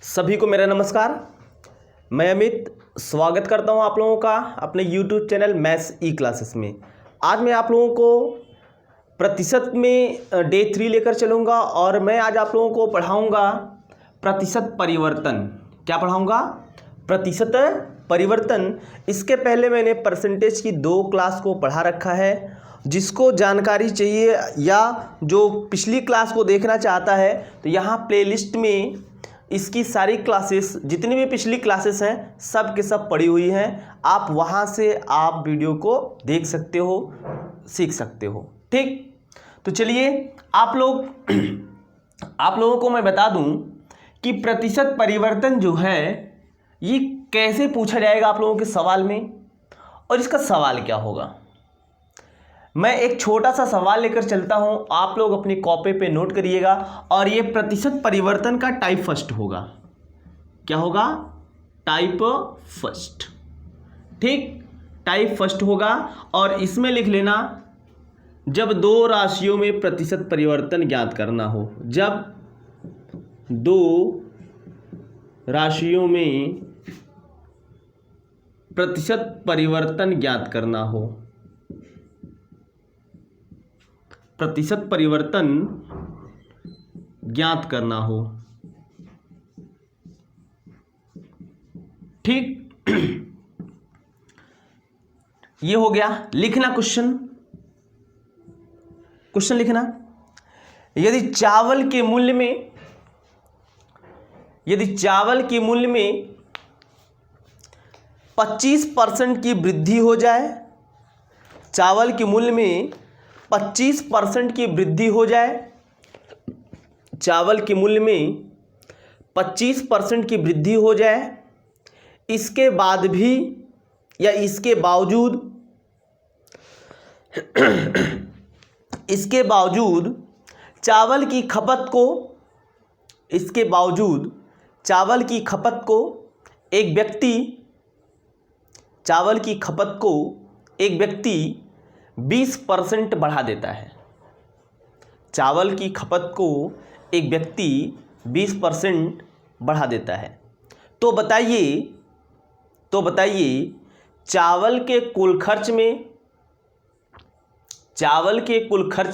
सभी को मेरा नमस्कार। मैं अमित स्वागत करता हूं आप लोगों का अपने YouTube चैनल मैथ्स ई क्लासेस में। आज मैं आप लोगों को प्रतिशत में डे 3 लेकर चलूंगा और मैं आज आप लोगों को पढ़ाऊंगा प्रतिशत परिवर्तन। क्या पढ़ाऊंगा? प्रतिशत परिवर्तन। इसके पहले मैंने परसेंटेज की 2 क्लास को पढ़ा रखा है। जिसको जानकारी चाहिए या जो पिछली क्लास को देखना चाहता है तो यहाँ प्लेलिस्ट में इसकी सारी क्लासेस, जितनी भी पिछली क्लासेस हैं, सब के सब पड़ी हुई हैं। आप वहाँ से आप वीडियो को देख सकते हो, सीख सकते हो। ठीक, तो चलिए आप लोगों को मैं बता दूं कि प्रतिशत परिवर्तन जो है ये कैसे पूछा जाएगा आप लोगों के सवाल में, और इसका सवाल क्या होगा। मैं एक छोटा सा सवाल लेकर चलता हूं, आप लोग अपनी कॉपी पे नोट करिएगा। और ये प्रतिशत परिवर्तन का टाइप फर्स्ट होगा। क्या होगा? Type first. ठीक, टाइप फर्स्ट होगा। और इसमें लिख लेना, जब 2 राशियों में प्रतिशत परिवर्तन ज्ञात करना हो। जब 2 राशियों में प्रतिशत परिवर्तन ज्ञात करना हो। प्रतिशत परिवर्तन ज्ञात करना हो। ठीक, ये हो गया। लिखना क्वेश्चन लिखना। यदि चावल के मूल्य में 25% की वृद्धि हो जाए, चावल के मूल्य में 25% की वृद्धि हो जाए, चावल के मूल्य में 25% की वृद्धि हो जाए, इसके बाद भी या इसके बावजूद चावल की खपत को एक व्यक्ति 20% बढ़ा देता है। चावल की खपत को एक व्यक्ति 20% बढ़ा देता है। तो बताइए चावल के कुल खर्च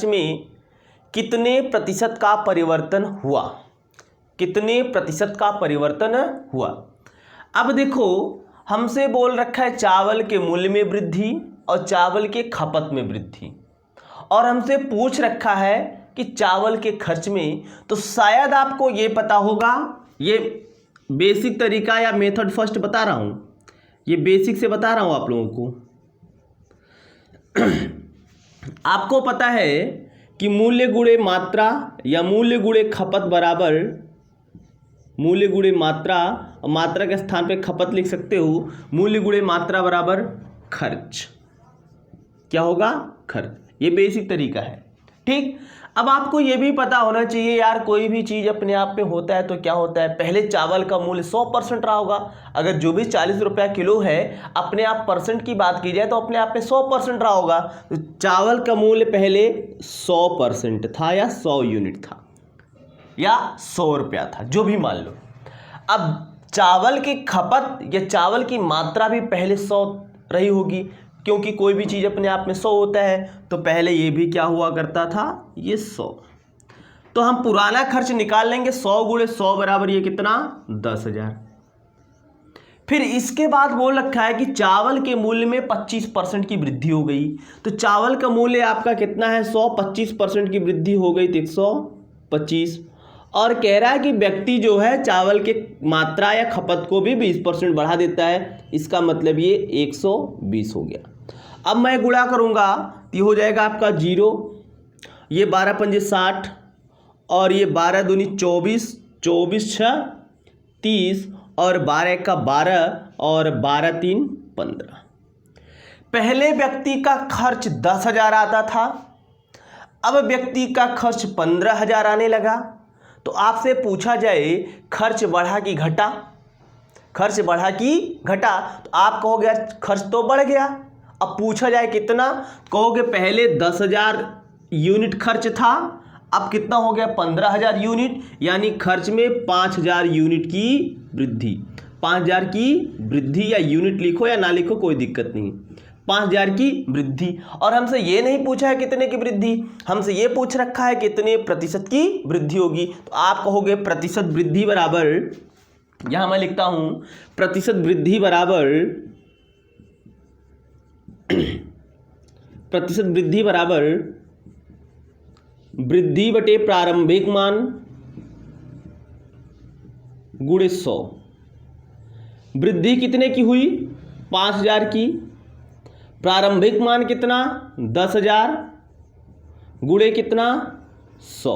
में कितने प्रतिशत का परिवर्तन हुआ। अब देखो, हमसे बोल रखा है चावल के मूल्य में वृद्धि और चावल के खपत में वृद्धि, और हमसे पूछ रखा है कि चावल के खर्च में। तो शायद आपको ये पता होगा, ये बेसिक तरीका या मेथड फर्स्ट बता रहा हूं, ये बेसिक से बता रहा हूं आप लोगों को। आपको पता है कि मूल्य गुणे मात्रा या मूल्य गुणे खपत बराबर मूल्य गुणे मात्रा, और मात्रा के स्थान पे खपत लिख सकते हो। मूल्य गुणे मात्रा बराबर खर्च। क्या होगा? खर्च। ये बेसिक तरीका है। ठीक, अब आपको ये भी पता होना चाहिए यार, कोई भी चीज़ अपने आप में होता है तो क्या होता है, पहले चावल का मूल्य 100% रहा होगा। अगर जो भी 40 रुपया किलो है, अपने आप परसेंट की बात की जाए तो अपने आप में 100% रहा होगा। तो चावल का मूल्य पहले 100% था या 100 यूनिट था या 100 रुपया था, जो भी मान लो। अब चावल की खपत या चावल की मात्रा भी पहले 100 रही होगी, क्योंकि कोई भी चीज़ अपने आप में 100 होता है। तो पहले ये भी क्या हुआ करता था, ये 100। तो हम पुराना खर्च निकाल लेंगे, 100 गुणे 100 बराबर ये कितना, 10,000। फिर इसके बाद बोल रखा है कि चावल के मूल्य में 25% की वृद्धि हो गई। तो चावल का मूल्य आपका कितना है, 100, 25% की वृद्धि हो गई तो 125। और कह रहा है कि व्यक्ति जो है चावल के मात्रा या खपत को भी 20% बढ़ा देता है। इसका मतलब ये 120 हो गया। अब मैं गुणा करूंगा तो ये हो जाएगा आपका 0, ये 12 पंजे 60, और ये 12 दूनी 24, 24 6 30, और 12 का 12, और 12 3 15। पहले व्यक्ति का खर्च 10,000 आता था, अब व्यक्ति का खर्च 15,000 आने लगा। तो आपसे पूछा जाए खर्च बढ़ा कि घटा, तो आप कहोगे यार खर्च तो बढ़ गया। अब पूछा जाए कितना, कहोगे पहले 10,000 यूनिट खर्च था, अब कितना हो गया 15,000 यूनिट, यानी खर्च में 5,000 यूनिट की वृद्धि। 5,000 की वृद्धि, या यूनिट लिखो या ना लिखो कोई दिक्कत नहीं, 5,000 की वृद्धि। और हमसे ये नहीं पूछा है कितने की वृद्धि, हमसे ये पूछ रखा है कितने प्रतिशत की वृद्धि होगी। तो आप कहोगे प्रतिशत वृद्धि बराबर, यहां मैं लिखता हूं प्रतिशत वृद्धि बराबर प्रतिशत वृद्धि बराबर वृद्धि बटे प्रारंभिक मान गुणे 100। वृद्धि कितने की हुई 5,000 की, प्रारंभिक मान कितना 10,000 गुणे कितना 100।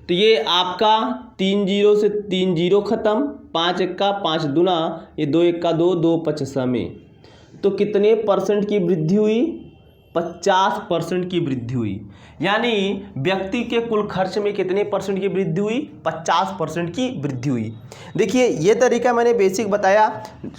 तो ये आपका 3 जीरो से 3 जीरो खत्म, 5 एक्का 5 दूना, ये 2 एक्का 2, 2 पचसा में। तो कितने परसेंट की वृद्धि हुई 50% की वृद्धि हुई। यानी व्यक्ति के कुल खर्च में कितने परसेंट की वृद्धि हुई 50% की वृद्धि हुई। देखिए ये तरीका मैंने बेसिक बताया।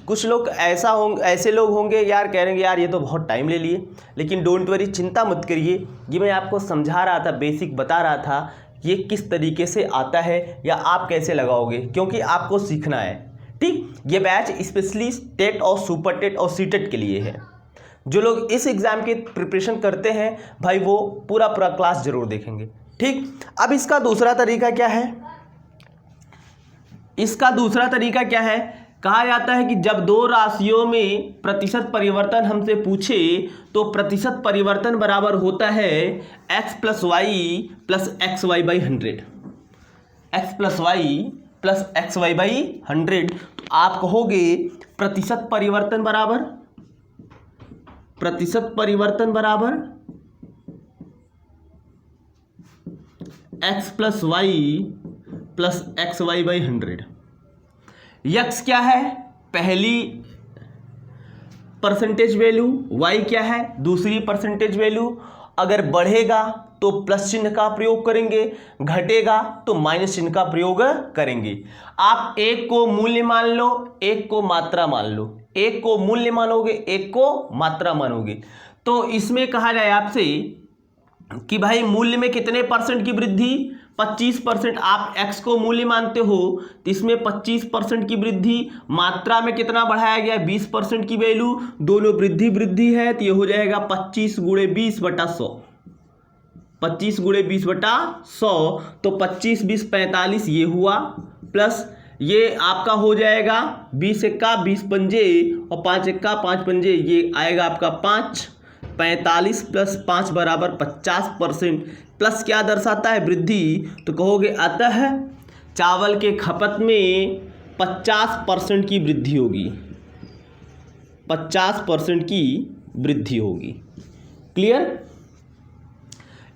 कुछ लोग ऐसे लोग होंगे यार कह रहे हैं यार ये तो बहुत टाइम ले लिए, लेकिन डोंट वरी, चिंता मत करिए। ये मैं आपको समझा रहा था, बेसिक बता रहा था ये किस तरीके से आता है या आप कैसे लगाओगे, क्योंकि आपको सीखना है। ठीक, ये बैच स्पेशली टेट और सुपर टेट और सीटेट के लिए है। जो लोग इस एग्ज़ाम की प्रिपरेशन करते हैं भाई वो पूरा क्लास जरूर देखेंगे। ठीक, अब इसका दूसरा तरीका क्या है, इसका दूसरा तरीका क्या है, कहा जाता है कि जब दो राशियों में प्रतिशत परिवर्तन हमसे पूछे तो प्रतिशत परिवर्तन बराबर होता है x plus y plus x y by 100। x plus y plus x y by 100। तो आप कहोगे प्रतिशत परिवर्तन बराबर x plus y plus x y by 100। x क्या है पहली परसेंटेज वैल्यू, y क्या है दूसरी परसेंटेज वैल्यू। अगर बढ़ेगा तो प्लस चिन्ह का प्रयोग करेंगे, घटेगा तो माइनस चिन्ह का प्रयोग करेंगे। आप एक को मूल्य मान लो, एक को मात्रा मान लो, एक को मूल्य मानोगे, एक को मात्रा मानोगे। तो इसमें कहा जाए आपसे कि भाई मूल्य में कितने परसेंट की वृद्धि 25%। आप x को मूल्य मानते हो तो इसमें 25% की वृद्धि, मात्रा में कितना बढ़ाया गया 20% की वैल्यू, दोनों वृद्धि है तो ये हो जाएगा 25 गुणे 20 बटा 100। 25 गुणे 20 बटा 100, तो 25 20 45 ये हुआ, प्लस ये आपका हो जाएगा 20 एक्का 20 पंजे और 5 एक्का 5 पंजे, ये आएगा आपका 5। 45 प्लस 5 बराबर 50%। प्लस क्या दर्शाता है वृद्धि, तो कहोगे अतः चावल के खपत में 50% की वृद्धि होगी, 50% की वृद्धि होगी। क्लियर।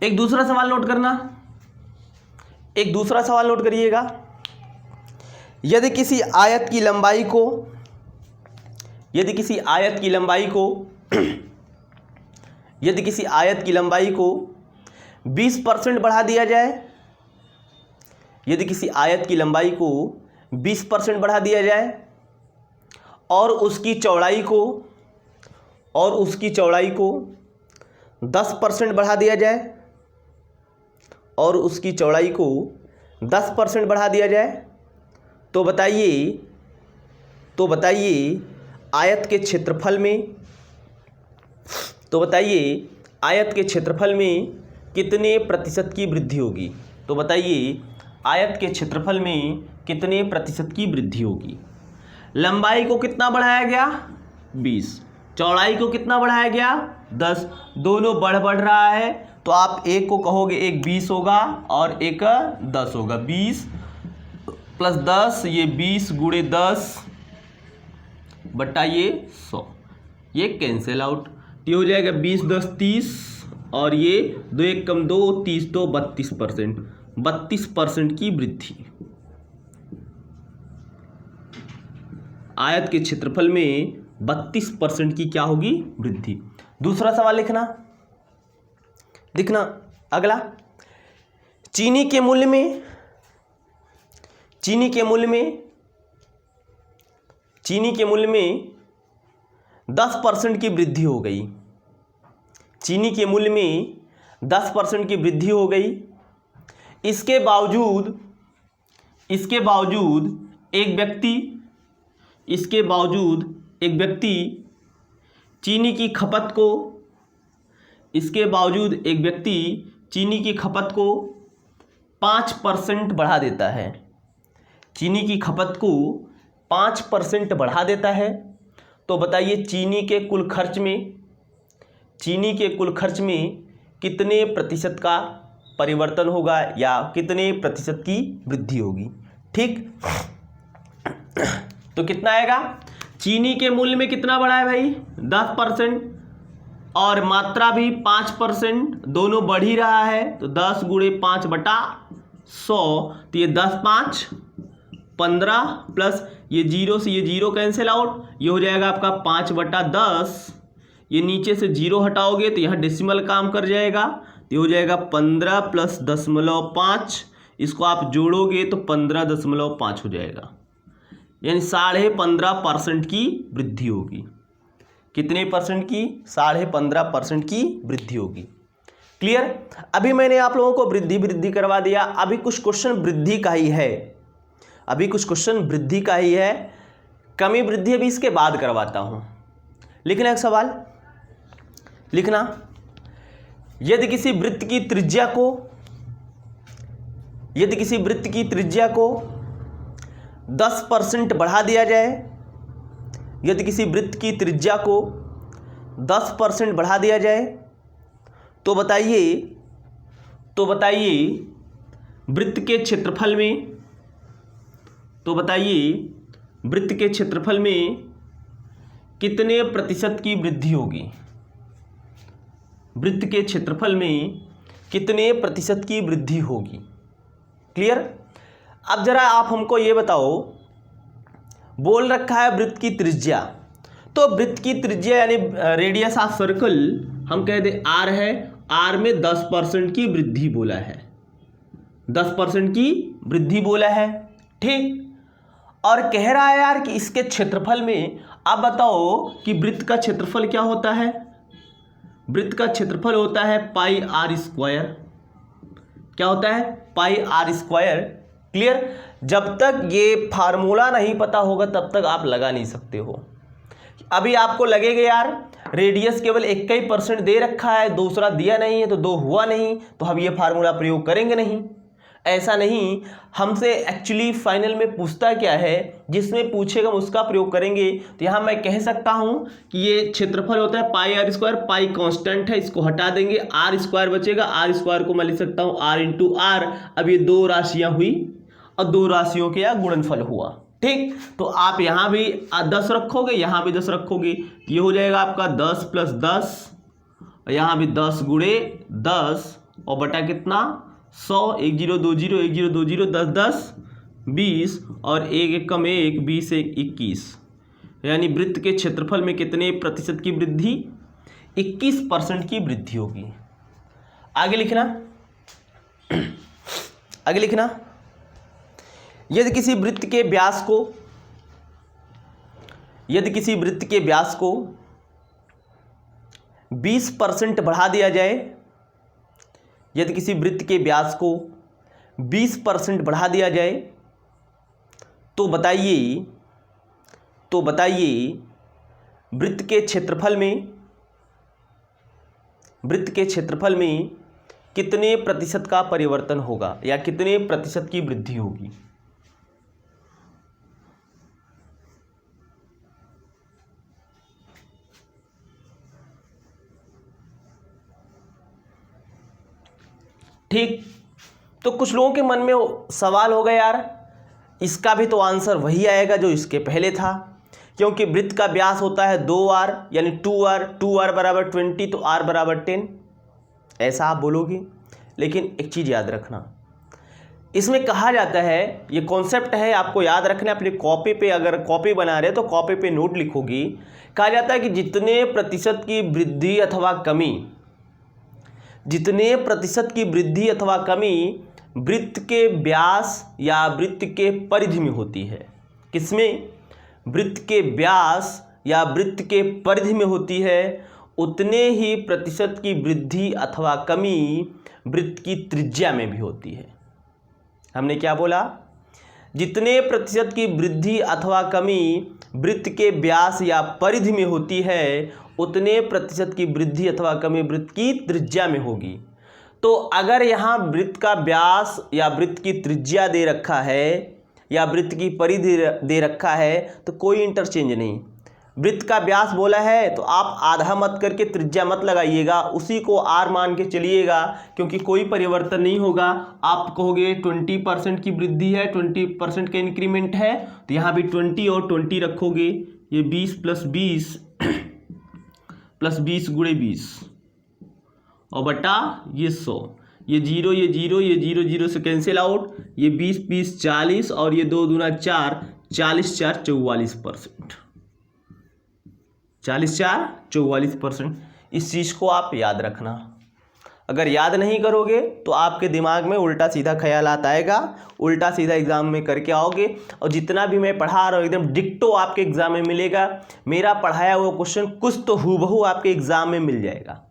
एक दूसरा सवाल नोट करना, एक दूसरा सवाल नोट करिएगा। यदि किसी आयत की लंबाई को 20% बढ़ा दिया जाए, यदि किसी आयत की लंबाई को 20% बढ़ा दिया जाए और उसकी चौड़ाई को 10% बढ़ा दिया जाए, और उसकी चौड़ाई को 10% बढ़ा दिया जाए, तो बताइए आयत के क्षेत्रफल में कितने प्रतिशत की वृद्धि होगी। तो बताइए आयत के क्षेत्रफल में कितने प्रतिशत की वृद्धि होगी। लंबाई को कितना बढ़ाया गया 20, चौड़ाई को कितना बढ़ाया गया 10, दोनों बढ़ रहा है। तो आप एक को कहोगे एक 20 होगा और एक 10 होगा। 20 प्लस 10 ये 20 गुणे 10 बटा ये 100, ये कैंसिल आउट, ये हो जाएगा 20 10 30 और ये 2 1 कम 2 30 तो 32%, 32% की वृद्धि। आयत के क्षेत्रफल में 32% की क्या होगी वृद्धि। दूसरा सवाल दिखना अगला, चीनी के मूल्य में 10% की वृद्धि हो गई। चीनी के मूल्य में 10% की वृद्धि हो गई। इसके बावजूद एक व्यक्ति चीनी की खपत को 5% बढ़ा देता है। चीनी की खपत को 5% बढ़ा देता है। तो बताइए चीनी के कुल खर्च में कितने प्रतिशत का परिवर्तन होगा या कितने प्रतिशत की वृद्धि होगी। ठीक, तो कितना आएगा, चीनी के मूल्य में कितना बढ़ा है भाई 10% और मात्रा भी 5%, दोनों बढ़ ही रहा है। तो 10 गुणे 5/100, तो ये 10 5 15 प्लस ये 0 से ये 0 कैंसिल आउट, ये हो जाएगा आपका 5/10। ये नीचे से 0 हटाओगे तो यहाँ डेसिमल काम कर जाएगा, तो ये हो जाएगा 15 प्लस 0.5, इसको आप जोड़ोगे तो 15.5 हो जाएगा, यानी 15.5% की वृद्धि होगी। कितने परसेंट की, 15.5% की वृद्धि होगी। क्लियर। अभी मैंने आप लोगों को वृद्धि करवा दिया। अभी कुछ क्वेश्चन वृद्धि का ही है, कमी वृद्धि अभी इसके बाद करवाता हूं। लिखना एक सवाल, लिखना, यदि किसी वृत्त की त्रिज्या को 10% बढ़ा दिया जाए, यदि किसी वृत्त की त्रिज्या को 10% बढ़ा दिया जाए, तो बताइए वृत्त के क्षेत्रफल में कितने प्रतिशत की वृद्धि होगी। वृत्त के क्षेत्रफल में कितने प्रतिशत की वृद्धि होगी। क्लियर। अब जरा आप हमको ये बताओ, बोल रखा है वृत्त की त्रिज्या, तो वृत्त की त्रिज्या यानी रेडियस ऑफ सर्कल हम कह दे r है, r में 10% की वृद्धि बोला है, 10% की वृद्धि बोला है। ठीक, और कह रहा है यार कि इसके क्षेत्रफल में, आप बताओ कि वृत्त का क्षेत्रफल क्या होता है। वृत्त का क्षेत्रफल होता है पाई r स्क्वायर। क्या होता है, पाई r स्क्वायर। क्लियर। जब तक ये फार्मूला नहीं पता होगा तब तक आप लगा नहीं सकते हो। अभी आपको लगेगा यार रेडियस केवल 21% दे रखा है, दूसरा दिया नहीं है, तो 2 हुआ नहीं, तो हम ये फार्मूला प्रयोग करेंगे नहीं। ऐसा नहीं, हमसे एक्चुअली फाइनल में पूछता क्या है, जिसमें पूछेगा हम उसका प्रयोग करेंगे। तो यहाँ मैं कह सकता हूँ कि ये क्षेत्रफल होता है पाई r स्क्वायर, पाई कांस्टेंट है, इसको हटा देंगे, r स्क्वायर बचेगा, r स्क्वायर को मैं लिख सकता हूँ r इंटू आर। अब ये 2 राशियाँ हुई और 2 राशियों के यहाँ गुणनफल हुआ। ठीक, तो आप यहाँ भी 10 रखोगे, यहाँ भी 10 रखोगे, ये हो जाएगा आपका 10 प्लस 10, और यहाँ भी 10 गुणे 10 और बटा कितना 100, 1 0 2 0 1 0 2 0 10 10 20 और 1 1 कम 1 20 1 21, यानी वृत्त के क्षेत्रफल में कितने प्रतिशत की वृद्धि, 21% की वृद्धि होगी। आगे लिखना, यदि किसी वृत्त के व्यास को 20% बढ़ा दिया जाए, यदि किसी वृत्त के व्यास को 20% बढ़ा दिया जाए, तो बताइए वृत्त के क्षेत्रफल में कितने प्रतिशत का परिवर्तन होगा या कितने प्रतिशत की वृद्धि होगी। ठीक, तो कुछ लोगों के मन में सवाल होगा यार इसका भी तो आंसर वही आएगा जो इसके पहले था, क्योंकि वृत्त का व्यास होता है 2r यानी 2r बराबर 20, तो r बराबर 10, ऐसा आप बोलोगे। लेकिन एक चीज़ याद रखना, इसमें कहा जाता है, ये कॉन्सेप्ट है आपको याद रखना, अपनी कॉपी पे अगर कॉपी बना रहे तो कॉपी पे नोट लिखोगी। कहा जाता है कि जितने प्रतिशत की वृद्धि अथवा कमी वृत्त के व्यास या वृत्त के परिधि में होती है। किसमें, वृत्त के व्यास या वृत्त के परिधि में होती है, उतने ही प्रतिशत की वृद्धि अथवा कमी वृत्त की त्रिज्या में भी होती है। हमने क्या बोला, जितने प्रतिशत की वृद्धि अथवा कमी वृत्त के व्यास या परिधि में होती है उतने प्रतिशत की वृद्धि अथवा कमी वृत्त की त्रिज्या में होगी। तो अगर यहाँ वृत्त का व्यास या वृत्त की त्रिज्या दे रखा है या वृत्त की परिधि दे रखा है तो कोई इंटरचेंज नहीं। वृत्त का व्यास बोला है तो आप आधा मत करके त्रिज्या मत लगाइएगा, उसी को r मान के चलिएगा, क्योंकि कोई परिवर्तन नहीं होगा। आप कहोगे 20% की वृद्धि है, 20% का इंक्रीमेंट है, तो यहाँ भी 20 और 20 रखोगे, ये 20 प्लस 20 प्लस 20 गुणे 20 और बटा ये 100, ये 0 ये 0 ये 0 0 से कैंसिल आउट, ये 20 20 40 और ये 2 दूना 4, 40 4 44%, 40 4 44%। इस चीज़ को आप याद रखना। अगर याद नहीं करोगे तो आपके दिमाग में उल्टा सीधा ख्यालात आएगा, उल्टा सीधा एग्जाम में करके आओगे और जितना भी मैं पढ़ा रहा हूँ एकदम डिक्टो आपके एग्जाम में मिलेगा। मेरा पढ़ाया हुआ क्वेश्चन कुछ तो हूबहू आपके एग्जाम में मिल जाएगा,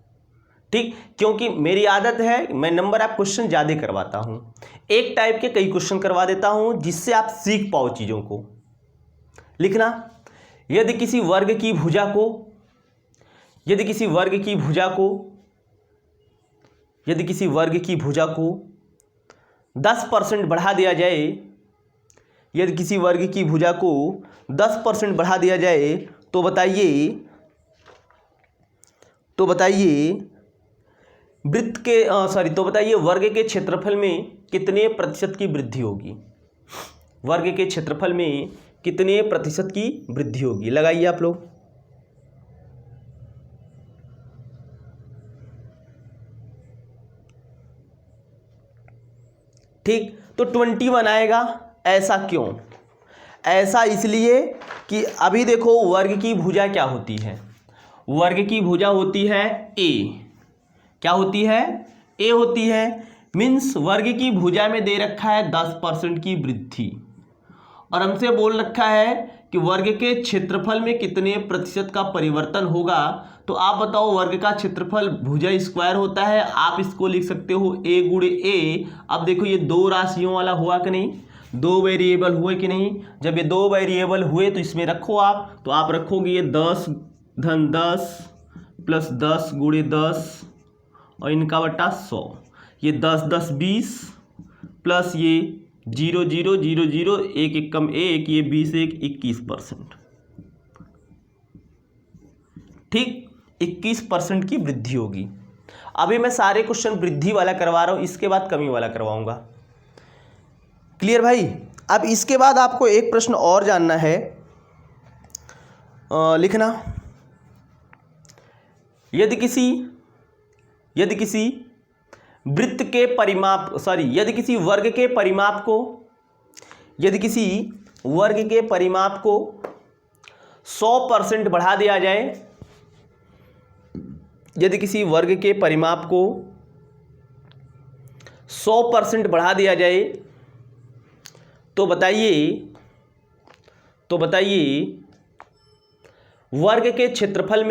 ठीक, क्योंकि मेरी आदत है मैं नंबर आप क्वेश्चन ज़्यादा करवाता हूँ, एक टाइप के कई क्वेश्चन करवा देता हूँ जिससे आप सीख पाओ चीज़ों को। लिखना, यदि किसी वर्ग की भुजा को 10% बढ़ा दिया जाए, यदि किसी वर्ग की भुजा को 10% बढ़ा दिया जाए तो बताइए वर्ग के क्षेत्रफल में कितने प्रतिशत की वृद्धि होगी। वर्ग के क्षेत्रफल में कितने प्रतिशत की वृद्धि होगी, लगाइए आप लोग। ठीक, तो 21 आएगा। ऐसा क्यों? ऐसा इसलिए कि अभी देखो वर्ग की भुजा क्या होती है, वर्ग की भुजा होती है ए। क्या होती है? ए होती है। मीन्स वर्ग की भुजा में दे रखा है 10% की वृद्धि और हमसे बोल रखा है कि वर्ग के क्षेत्रफल में कितने प्रतिशत का परिवर्तन होगा। तो आप बताओ, वर्ग का क्षेत्रफल भुजा स्क्वायर होता है, आप इसको लिख सकते हो ए गुणे ए। अब देखो ये दो राशियों वाला हुआ कि नहीं, दो वेरिएबल हुए कि नहीं। जब ये दो वेरिएबल हुए तो इसमें रखो आप, तो आप रखोगे ये 10 धन 10 प्लस 10 गुणे 10 और इनका बटा 100, ये 10 10 20 प्लस ये 0 0 0 0 1 1 कम 1, ये 20 1 21%। ठीक, 21% की वृद्धि होगी। अभी मैं सारे क्वेश्चन वृद्धि वाला करवा रहा हूं, इसके बाद कमी वाला करवाऊंगा। क्लियर भाई? अब इसके बाद आपको एक प्रश्न और जानना है, लिखना, यदि किसी वृत्त के परिमाप यदि किसी वर्ग के परिमाप को 100% बढ़ा दिया जाए, यदि किसी वर्ग के परिमाप को 100% बढ़ा दिया जाए तो बताइए वर्ग के क्षेत्रफल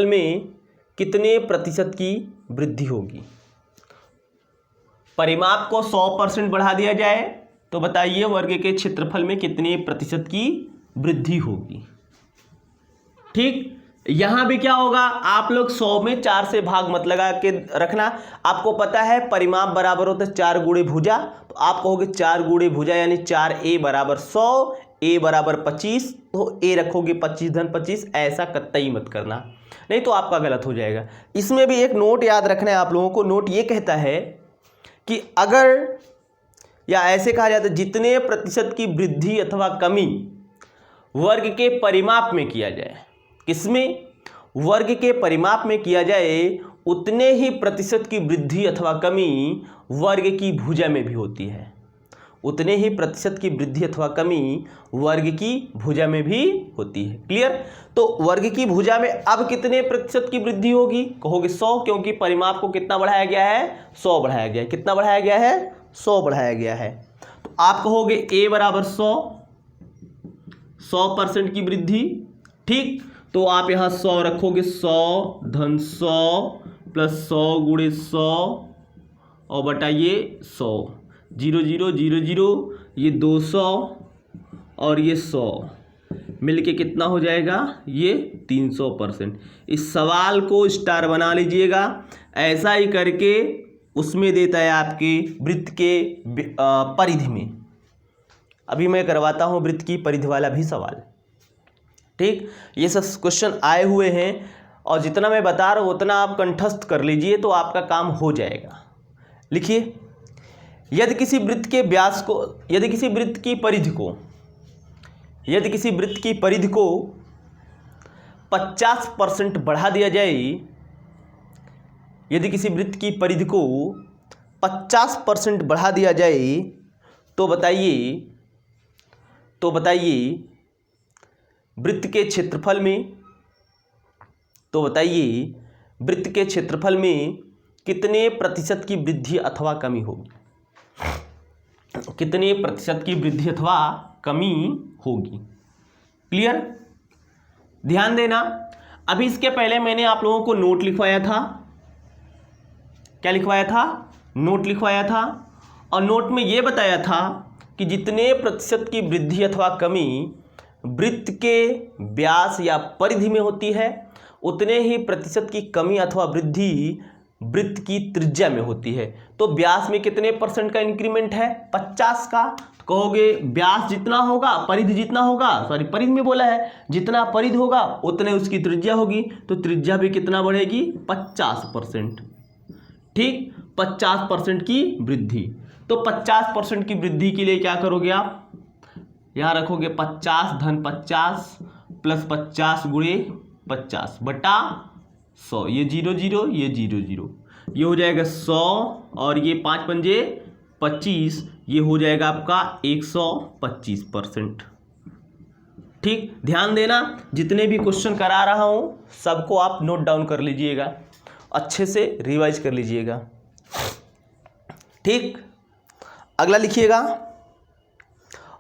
में कितने प्रतिशत की वृद्धि होगी। परिमाप को 100% बढ़ा दिया जाए तो बताइए वर्ग के क्षेत्रफल में कितने प्रतिशत की वृद्धि होगी। ठीक, यहां भी क्या होगा, आप लोग 100 में 4 से भाग मत लगा के रखना। आपको पता है परिमाप बराबर होता है 4 गुणे भुजा, तो आप कहोगे 4 गुणे भुजा यानी 4a बराबर 100, a बराबर 25, तो a रखोगे 25 धन 25। ऐसा कतई मत करना, नहीं तो आपका गलत हो जाएगा। इसमें भी एक नोट याद रखना है आप लोगों को। नोट ये कहता है कि अगर, या ऐसे कहा जाता है, जितने प्रतिशत की वृद्धि अथवा कमी वर्ग के परिमाप में किया जाए, किसमें? वर्ग के परिमाप में किया जाए, उतने ही प्रतिशत की वृद्धि अथवा कमी वर्ग की भुजा में भी होती है। उतने ही प्रतिशत की वृद्धि अथवा कमी वर्ग की भुजा में भी होती है। क्लियर? तो वर्ग की भुजा में अब कितने प्रतिशत की वृद्धि होगी? कहोगे 100, क्योंकि परिमाप को कितना बढ़ाया गया है? 100 बढ़ाया गया है। कितना बढ़ाया गया है? 100 बढ़ाया गया है। तो आप कहोगे a बराबर 100% की वृद्धि। ठीक, तो आप यहाँ 100 रखोगे, 100 धन 100 प्लस 100 गुणे 100 और बटा ये 100, 0 0 0 0, ये 200 और ये 100 मिलके कितना हो जाएगा, ये 300%। इस सवाल को स्टार बना लीजिएगा। ऐसा ही करके उसमें देता है आपके वृत्त के परिधि में। अभी मैं करवाता हूँ वृत्त की परिधि वाला भी सवाल। ठीक, ये सब क्वेश्चन आए हुए हैं और जितना मैं बता रहा हूँ उतना आप कंठस्थ कर लीजिए तो आपका काम हो जाएगा। लिखिए, यदि किसी वृत्त के व्यास को, यदि किसी वृत्त की परिधि को, यदि किसी वृत्त की परिधि को 50% बढ़ा दिया जाए, यदि किसी वृत्त की परिधि को 50% बढ़ा दिया जाए तो बताइए वृत्त के क्षेत्रफल में, तो बताइए वृत्त के क्षेत्रफल में कितने प्रतिशत की वृद्धि अथवा कमी होगी, कितने प्रतिशत की वृद्धि अथवा कमी होगी। क्लियर? ध्यान देना, अभी इसके पहले मैंने आप लोगों को नोट लिखवाया था। क्या लिखवाया था? नोट लिखवाया था और नोट में यह बताया था कि जितने प्रतिशत की वृद्धि अथवा कमी वृत्त के व्यास या परिधि में होती है उतने ही प्रतिशत की कमी अथवा वृद्धि वृत्त की त्रिज्या में होती है। तो व्यास में कितने परसेंट का इंक्रीमेंट है? 50 का। तो कहोगे व्यास जितना होगा, परिधि जितना होगा, सॉरी परिधि में बोला है, जितना परिधि होगा उतने उसकी त्रिज्या होगी, तो त्रिज्या भी कितना बढ़ेगी? 50%। ठीक, 50% की वृद्धि। तो 50% की वृद्धि के लिए क्या करोगे आप? यहाँ रखोगे 50 धन 50 प्लस 50 गुणे 50 बटा 100, ये 0 0, ये 0 0, ये हो जाएगा 100 और ये 5 पंजे 25, ये हो जाएगा आपका 125%। ठीक, ध्यान देना, जितने भी क्वेश्चन करा रहा हूँ सबको आप नोट डाउन कर लीजिएगा, अच्छे से रिवाइज कर लीजिएगा। ठीक, अगला लिखिएगा।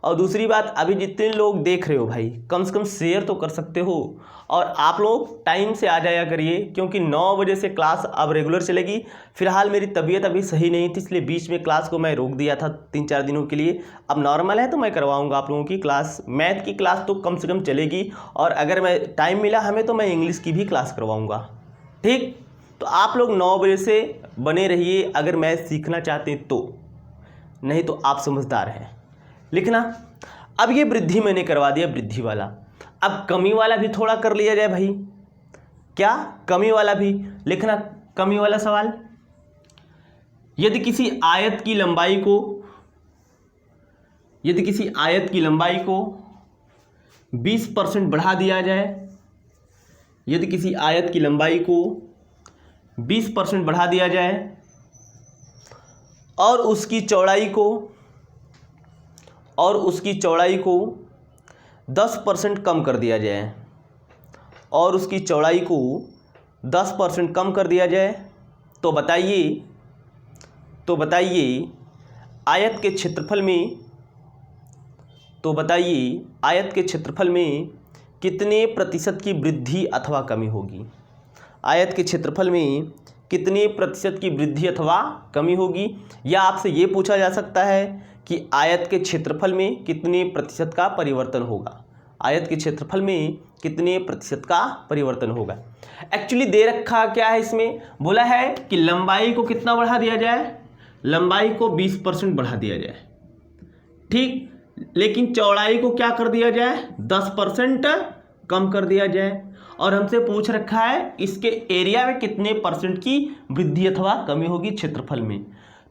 और दूसरी बात, अभी जितने लोग देख रहे हो भाई कम से कम शेयर तो कर सकते हो और आप लोग टाइम से आ जाया करिए, क्योंकि 9 बजे से क्लास अब रेगुलर चलेगी। फिलहाल मेरी तबीयत अभी सही नहीं थी, इसलिए बीच में क्लास को मैं रोक दिया था 3-4 दिनों के लिए। अब नॉर्मल है तो मैं करवाऊंगा आप लोगों की क्लास। मैथ की क्लास तो कम से कम चलेगी और अगर मैं टाइम मिला हमें तो मैं इंग्लिश की भी क्लास करवाऊँगा। ठीक, तो आप लोग 9 बजे से बने रहिए अगर मैथ सीखना चाहते हैं तो, नहीं तो आप समझदार हैं। लिखना, अब ये वृद्धि मैंने करवा दिया, वृद्धि वाला। अब कमी वाला भी थोड़ा कर लिया जाए भाई। क्या? कमी वाला भी। लिखना कमी वाला सवाल। यदि किसी आयत की लंबाई को, यदि किसी आयत की लंबाई को 20% बढ़ा दिया जाए, यदि किसी आयत की लंबाई को 20% बढ़ा दिया जाए और उसकी चौड़ाई को 10% कम कर दिया जाए, और उसकी चौड़ाई को 10% कम कर दिया जाए, तो बताइए आयत के क्षेत्रफल में कितने प्रतिशत की वृद्धि अथवा कमी होगी। आयत के क्षेत्रफल में कितने प्रतिशत की वृद्धि अथवा कमी होगी, या आपसे ये पूछा जा सकता है कि आयत के क्षेत्रफल में कितने प्रतिशत का परिवर्तन होगा। आयत के क्षेत्रफल में कितने प्रतिशत का परिवर्तन होगा। एक्चुअली दे रखा क्या है इसमें, बोला है कि लंबाई को कितना बढ़ा दिया जाए, लंबाई को 20% बढ़ा दिया जाए। ठीक, लेकिन चौड़ाई को क्या कर दिया जाए, 10% कम कर दिया जाए। और हमसे पूछ रखा है इसके एरिया में कितने परसेंट की वृद्धि अथवा कमी होगी क्षेत्रफल में।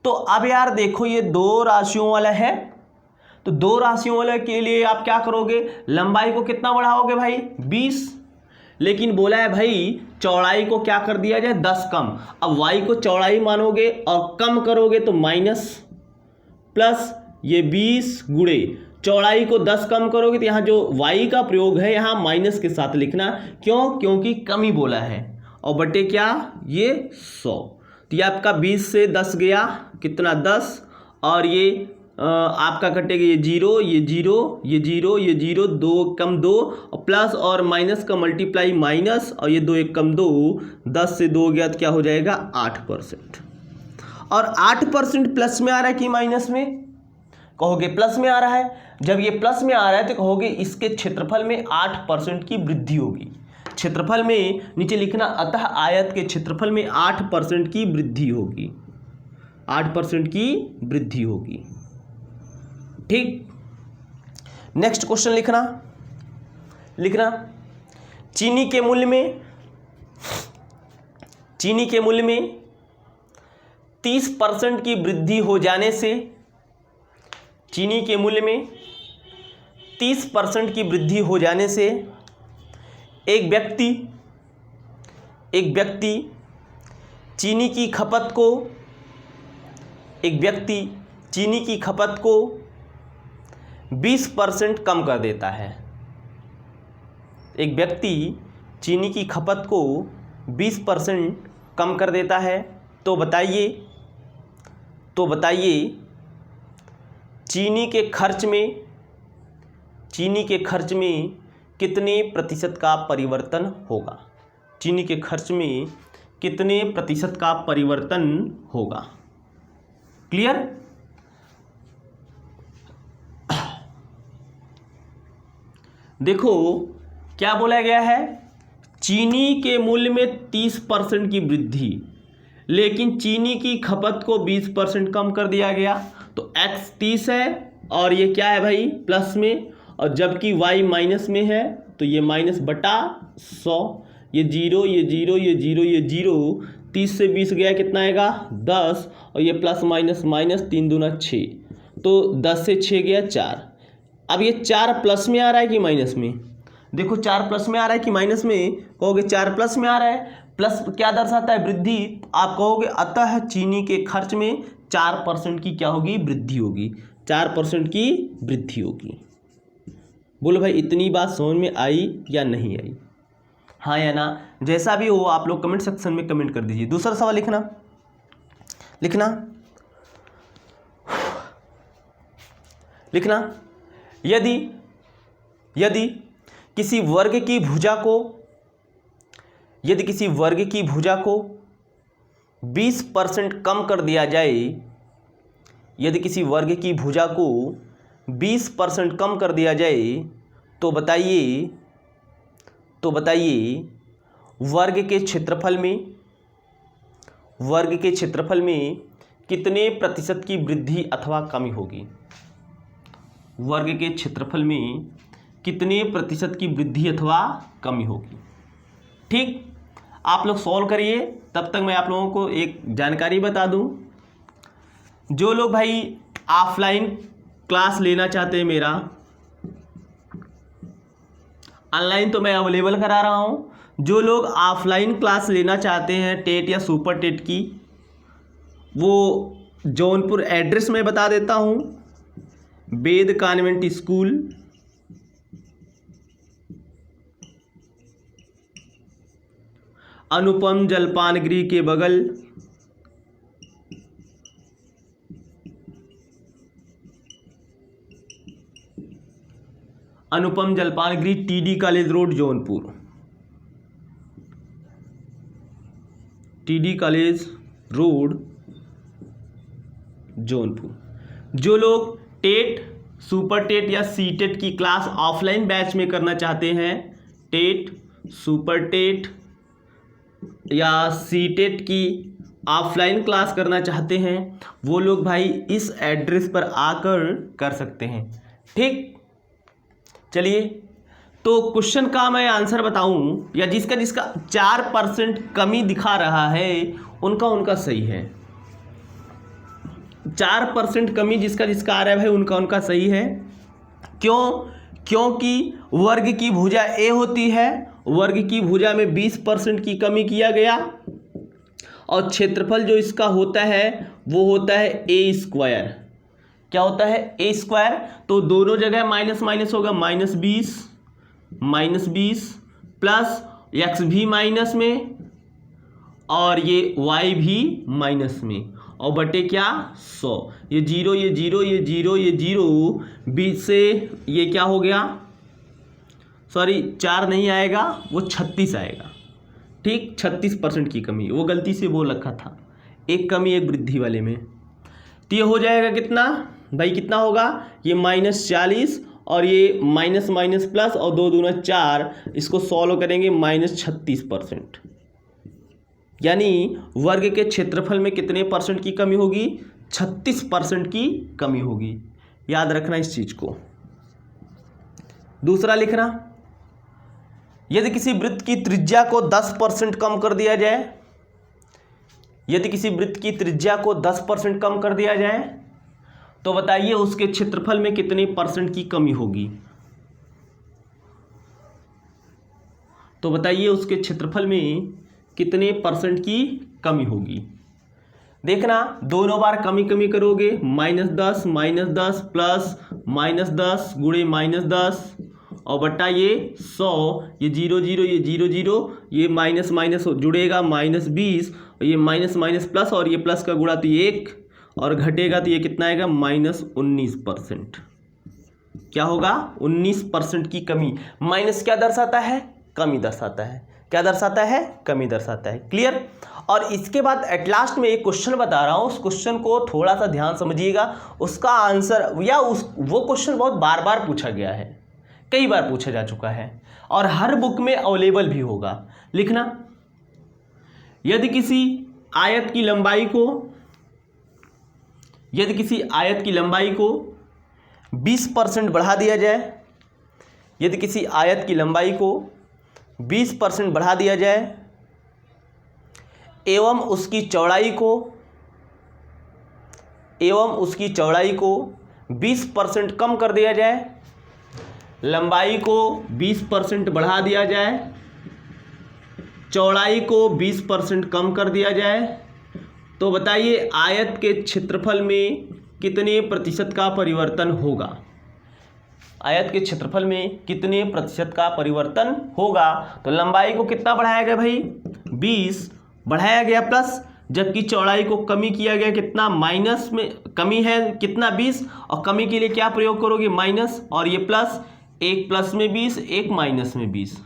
तो अब यार देखो ये 2 राशियों वाला है, तो 2 राशियों वाले के लिए आप क्या करोगे, लंबाई को कितना बढ़ाओगे भाई, 20, लेकिन बोला है भाई चौड़ाई को क्या कर दिया जाए, 10 कम। अब y को चौड़ाई मानोगे और कम करोगे तो माइनस, प्लस ये 20 गुणे चौड़ाई को 10 कम करोगे तो यहाँ जो y का प्रयोग है यहाँ माइनस के साथ लिखना। क्यों? क्योंकि कमी बोला है। और बटे क्या, ये 100। तो ये आपका 20 से 10 गया कितना, 10, और ये आपका कटेगा ये जीरो, ये जीरो, ये जीरो, ये जीरो, 2 कम 2 और प्लस और माइनस का मल्टीप्लाई माइनस और ये 2 1 कम 2, 10 से 2 गया तो क्या हो जाएगा 8%। और 8% प्लस में आ रहा है कि माइनस में? कहोगे प्लस में आ रहा है। जब ये प्लस में आ रहा है तो कहोगे इसके क्षेत्रफल में 8% की वृद्धि होगी। क्षेत्रफल में नीचे लिखना, अतः आयत के क्षेत्रफल में 8% की वृद्धि होगी, 8% की वृद्धि होगी। ठीक, नेक्स्ट क्वेश्चन लिखना चीनी के मूल्य में 30% की वृद्धि हो जाने से, चीनी के मूल्य में 30% की वृद्धि हो जाने से एक व्यक्ति चीनी की खपत को 20% कम कर देता है। एक व्यक्ति चीनी की खपत को 20% कम कर देता है। तो बताइए चीनी के खर्च में कितने प्रतिशत का परिवर्तन होगा? चीनी के खर्च में कितने प्रतिशत का परिवर्तन होगा? क्लियर? देखो क्या बोला गया है, चीनी के मूल्य में 30% की वृद्धि, लेकिन चीनी की खपत को 20% कम कर दिया गया। तो x 30 है और ये क्या है भाई प्लस में, और जबकि y माइनस में है तो ये माइनस बटा 100, ये जीरो, ये जीरो, ये जीरो, ये जीरो, 30 से 20 गया कितना आएगा 10, और ये प्लस माइनस माइनस 3 दूना 6, तो 10 से 6 गया 4। अब ये 4 प्लस में आ रहा है कि माइनस में? देखो 4 प्लस में आ रहा है कि माइनस में? कहोगे 4 प्लस में आ रहा है। प्लस क्या दर्शाता है? वृद्धि। आप कहोगे अतः चीनी के खर्च में 4% की क्या होगी? वृद्धि होगी। 4% की वृद्धि होगी। बोलो भाई इतनी बात समझ में आई या नहीं आई? हाँ या ना? जैसा भी हो आप लोग कमेंट सेक्शन में कमेंट कर दीजिए। दूसरा सवाल लिखना यदि किसी वर्ग की भुजा को 20% कम कर दिया जाए, यदि किसी वर्ग की भुजा को 20% कम कर दिया जाए तो बताइए वर्ग के क्षेत्रफल में कितने प्रतिशत की वृद्धि अथवा कमी होगी? वर्ग के क्षेत्रफल में कितने प्रतिशत की वृद्धि अथवा कमी होगी? ठीक, आप लोग सॉल्व करिए। तब तक मैं आप लोगों को एक जानकारी बता दूं, जो लोग भाई ऑफलाइन क्लास लेना चाहते हैं मेरा, ऑनलाइन तो मैं अवेलेबल करा रहा हूं, जो लोग ऑफलाइन क्लास लेना चाहते हैं टेट या सुपर टेट की, वो जौनपुर एड्रेस मैं बता देता हूं, वेद कॉन्वेंट स्कूल, अनुपम जलपान गृह के बगल, अनुपम जलपान गृह, TD college road Jaunpur, TD college road Jaunpur. जो लोग टेट, सुपर टेट या सी टेट की क्लास ऑफलाइन बैच में करना चाहते हैं, टेट, सुपर टेट या सी टेट की ऑफलाइन क्लास करना चाहते हैं, वो लोग भाई इस एड्रेस पर आकर कर सकते हैं। ठीक, चलिए तो क्वेश्चन का मैं आंसर बताऊं, या जिसका 4% कमी दिखा रहा है उनका सही है। 4% कमी जिसका आ रहा है भाई उनका सही है। क्योंकि वर्ग की भुजा ए होती है, वर्ग की भुजा में 20% की कमी किया गया, और क्षेत्रफल जो इसका होता है वो होता है ए स्क्वायर। क्या होता है? ए स्क्वायर। तो दोनों जगह माइनस माइनस होगा, -20 प्लस एक्स भी माइनस में और ये वाई भी माइनस में, और बटे क्या 100, ये 0 ये 0 ये 0 ये 0, 20 से ये क्या हो गया, सॉरी 4 नहीं आएगा, वो 36 आएगा। ठीक, 36% की कमी, वो गलती से बोल रखा था, एक कमी एक वृद्धि वाले में। तो ये हो जाएगा कितना भाई, कितना होगा, ये -40 और ये माइनस माइनस प्लस और 2 दूना 4, इसको सॉल्व करेंगे -36%। यानी वर्ग के क्षेत्रफल में कितने परसेंट की कमी होगी, 36% की कमी होगी। याद रखना इस चीज को। दूसरा लिखना, यदि किसी वृत्त की त्रिज्या को 10% कम कर दिया जाए, यदि किसी वृत्त की त्रिज्या को 10% कम कर दिया जाए तो बताइए उसके क्षेत्रफल में कितने परसेंट की कमी होगी। तो बताइए उसके क्षेत्रफल में कितने परसेंट की कमी होगी। देखना, दोनों बार कमी कमी करोगे, -10 प्लस -10 गुणे -10 और बटा ये 100, ये 0 0 ये 0 0, ये माइनस माइनस जुड़ेगा -20, ये माइनस माइनस प्लस और ये प्लस का गुणा तो 1 और घटेगा तो ये कितना आएगा -19%। क्या होगा, 19% की कमी। माइनस क्या दर्शाता है, कमी दर्शाता है। क्या दर्शाता है, कमी दर्शाता है। क्लियर। और इसके बाद एट लास्ट में एक क्वेश्चन बता रहा हूं, उस क्वेश्चन को थोड़ा सा ध्यान समझिएगा। उसका आंसर या वो क्वेश्चन बहुत बार बार पूछा गया है, कई बार पूछा जा चुका है और हर बुक में अवेलेबल भी होगा। लिखना, यदि किसी आयत की लंबाई को 20% बढ़ा दिया जाए, यदि किसी आयत की लंबाई को 20% बढ़ा दिया जाए एवं उसकी चौड़ाई को 20% कम कर दिया जाए, लंबाई को 20% बढ़ा दिया जाए, चौड़ाई को 20% कम कर दिया जाए, तो बताइए आयत के क्षेत्रफल में कितने प्रतिशत का परिवर्तन होगा। आयत के क्षेत्रफल में कितने प्रतिशत का परिवर्तन होगा। तो लंबाई को कितना बढ़ाया गया भाई, 20 बढ़ाया गया प्लस, जबकि चौड़ाई को कमी किया गया, कितना माइनस में कमी है कितना 20, और कमी के लिए क्या प्रयोग करोगे माइनस, और ये प्लस, एक प्लस में 20 एक माइनस में 20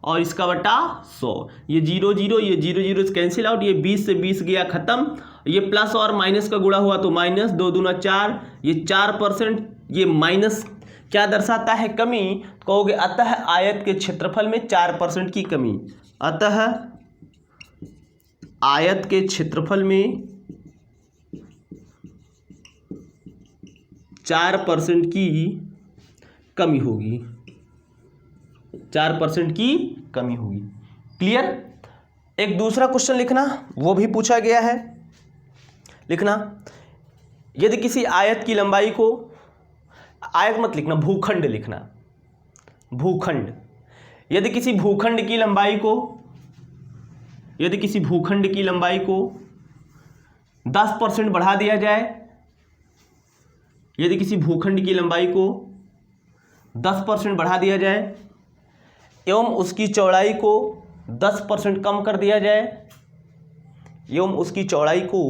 और इसका बटा 100, ये 0 0 ये 0 0 कैंसिल आउट, ये 20 से 20 गया खत्म, ये प्लस और माइनस का गुणा हुआ तो माइनस, 2 दूना 4, ये 4%, ये माइनस क्या दर्शाता है, कमी। कहोगे अतः आयत के क्षेत्रफल में 4% की कमी, अतः आयत के क्षेत्रफल में 4% की कमी होगी, 4% की कमी होगी। क्लियर। एक दूसरा क्वेश्चन लिखना, वो भी पूछा गया है। लिखना, यदि किसी आयत की लंबाई को, आयत मत लिखना, भूखंड लिखना, भूखंड। यदि किसी भूखंड की लंबाई को 10% बढ़ा दिया जाए, यदि किसी भूखंड की लंबाई को 10% बढ़ा दिया जाए एवं उसकी चौड़ाई को 10% कम कर दिया जाए, एवं उसकी चौड़ाई को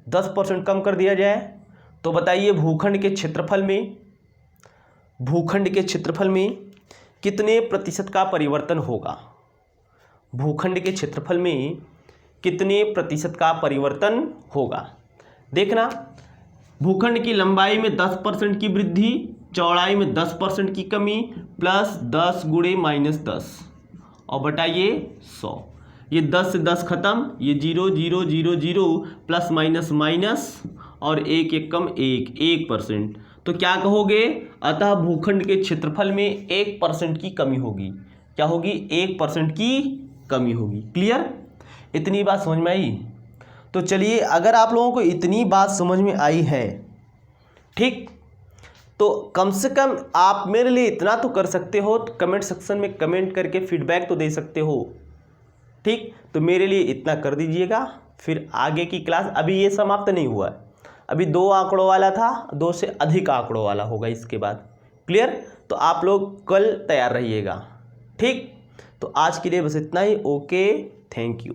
10% कम कर दिया जाए, तो बताइए भूखंड के क्षेत्रफल में कितने प्रतिशत का परिवर्तन होगा। भूखंड के क्षेत्रफल में कितने प्रतिशत का परिवर्तन होगा। देखना, भूखंड की लंबाई में 10% की वृद्धि, चौड़ाई में 10% की कमी, प्लस 10 गुणे -10 और बटाइए 100, ये 10 से 10 खत्म, ये 0 0 0 0 प्लस माइनस माइनस और 1 1 कम 1%। तो क्या कहोगे, अतः भूखंड के क्षेत्रफल में 1% की कमी होगी। क्या होगी, 1% की कमी होगी। क्लियर। इतनी बात समझ में आई। तो चलिए, अगर आप लोगों को इतनी बात समझ में आई है, ठीक, तो कम से कम आप मेरे लिए इतना तो कर सकते हो, तो कमेंट सेक्शन में कमेंट करके फीडबैक तो दे सकते हो। ठीक, तो मेरे लिए इतना कर दीजिएगा। फिर आगे की क्लास, अभी ये समाप्त नहीं हुआ है, अभी 2 आंकड़ों वाला था, 2 से अधिक आंकड़ों वाला होगा इसके बाद। क्लियर। तो आप लोग कल तैयार रहिएगा। ठीक, तो आज के लिए बस इतना ही। Okay, thank you.